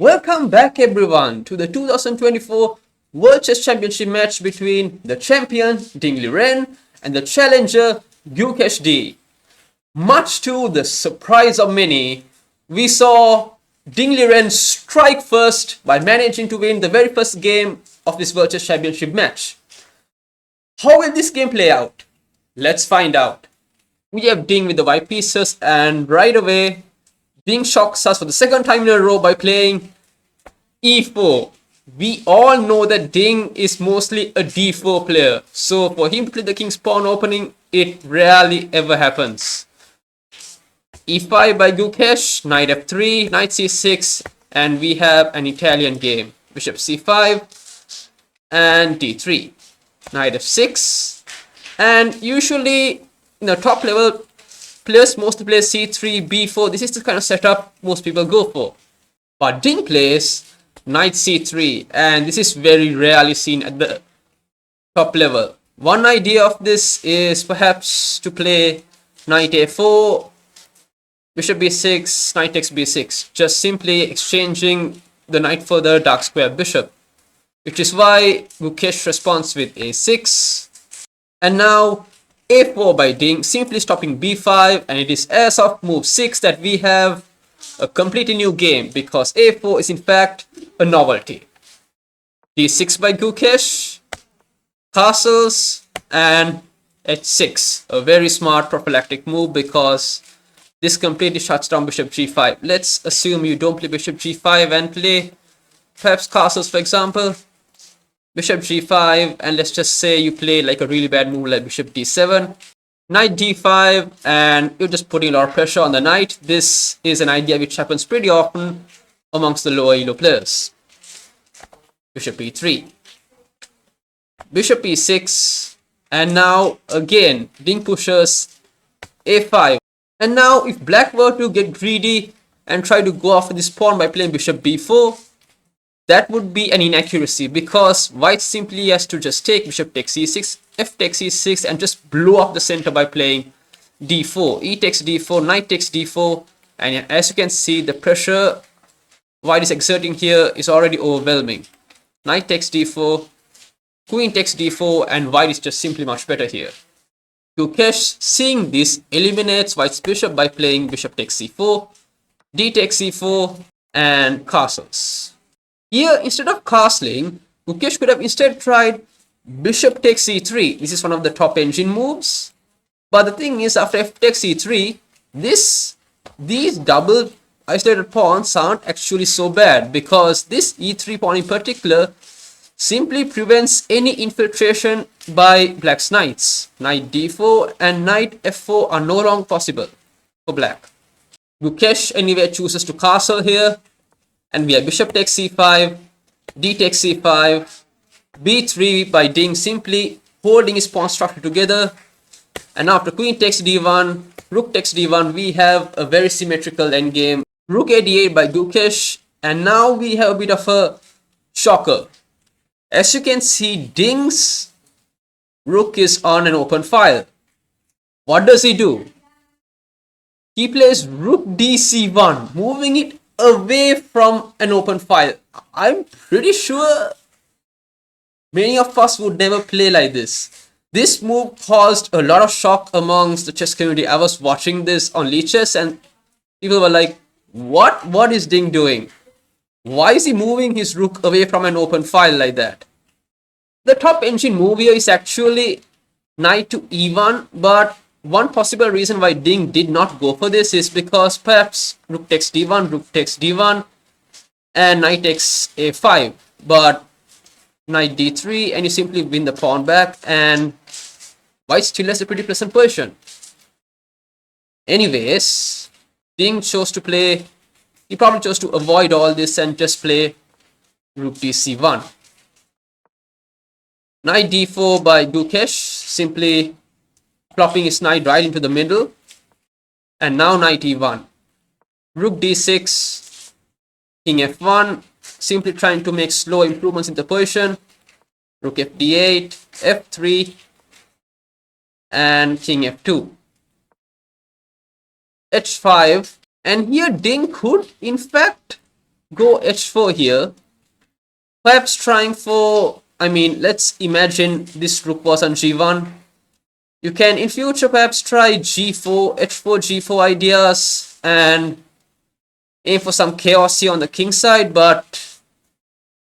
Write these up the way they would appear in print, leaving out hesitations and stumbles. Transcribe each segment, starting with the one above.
Welcome back everyone to the 2024 World Chess Championship match between the champion Dingliren and the challenger Gukeshd. Much to the surprise of many, we saw Dingliren strike first by managing to win the very first game of this World Chess Championship match. How will this game play out? Let's find out. We have Ding with the white pieces, and right away Ding shocks us for the second time in a row by playing e4. We all know that Ding is mostly a d4 player, so for him to play the king's pawn opening, it rarely ever happens. e5 by Gukesh, knight f3, knight c6, and we have an Italian game. Bishop c5 and d3, knight f6, and usually in the top level players mostly play c3, b4. This is the kind of setup most people go for. But Ding plays knight c3, and this is very rarely seen at the top level. One idea of this is perhaps to play knight a4, bishop b6, knight takes b6, just simply exchanging the knight for the dark square bishop, which is why Gukesh responds with a6. And now a4 by Ding, simply stopping b5, and it is as of move 6 that we have a completely new game, because a4 is in fact a novelty. d6 by Gukesh, castles, and h6, a very smart prophylactic move because this completely shuts down bishop g5. Let's assume you don't play bishop g5 and play perhaps castles, for example. Bishop g5, and let's just say you play like a really bad move like bishop d7, knight d5, and you're just putting a lot of pressure on the knight. This is an idea which happens pretty often amongst the lower elo players. Bishop e3, bishop e6, and now again Ding pushes a5. And now if black were to get greedy and try to go after this pawn by playing bishop b4, that would be an inaccuracy, because white simply has to just take bishop takes e6, f takes e6, and just blow up the center by playing d4. E takes d4, knight takes d4, and as you can see, the pressure white is exerting here is already overwhelming. Knight takes d4, queen takes d4, and white is just simply much better here. Gukesh, seeing this, eliminates white's bishop by playing bishop takes c4, d takes c4, and castles. Here, instead of castling, Gukesh could have instead tried bishop takes c3. This is one of the top engine moves. But the thing is, after f takes c3, these double isolated pawns aren't actually so bad, because this e3 pawn in particular simply prevents any infiltration by black's knights. Knight d4 and knight f4 are no longer possible for black. Gukesh anyway chooses to castle here, and we have bishop takes c5, d takes c5, b3 by Ding, simply holding his pawn structure together. And after queen takes d1, rook takes d1, we have a very symmetrical endgame. Rook a d8 by Gukesh, and now we have a bit of a shocker. As you can see, Ding's rook is on an open file. What does he do? He plays rook dc1, moving it away from an open file. I'm pretty sure many of us would never play like this. This move caused a lot of shock amongst the chess community. I was watching this on Lichess, and people were like, what is Ding doing? Why is he moving his rook away from an open file like that? The top engine move here is actually knight to e1, but one possible reason why Ding did not go for this is because perhaps rook takes d1, rook takes d1, and knight takes a5, but knight d3, and you simply win the pawn back, and white still has a pretty pleasant position. Anyways, Ding chose to play, he probably chose to avoid all this and just play rook dc1. Knight d4 by Gukesh, simply plopping his knight right into the middle, and now knight e1. Rook d6, king f1, simply trying to make slow improvements in the position. Rook f d8, f3, and king f2. h5, and here Ding could in fact go h4 here, perhaps trying for, let's imagine this rook was on g1. You can in future perhaps try g4, h4, g4 ideas and aim for some chaos here on the king side, but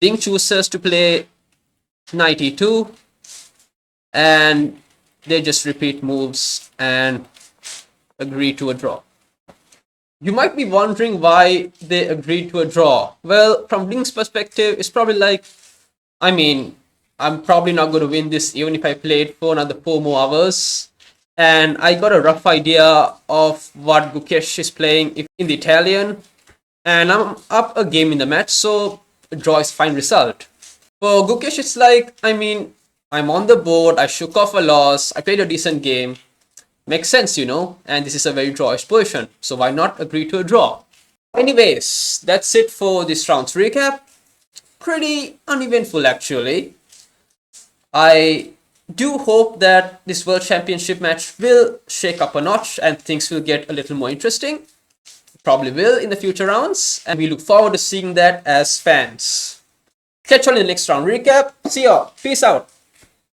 Ding chooses to play knight e2 and they just repeat moves and agree to a draw. You might be wondering why they agreed to a draw. Well, from Ding's perspective, it's probably like, I'm probably not going to win this even if I played for another 4 more hours. And I got a rough idea of what Gukesh is playing in the Italian. And I'm up a game in the match, so a draw is fine result. For Gukesh, it's like, I'm on the board, I shook off a loss, I played a decent game. Makes sense, and this is a very drawish position, so why not agree to a draw? Anyways, that's it for this round's recap. Pretty uneventful actually. I do hope that this World Championship match will shake up a notch and things will get a little more interesting. Probably will in the future rounds, and we look forward to seeing that as fans. Catch you all in the next round recap. See ya. Peace out.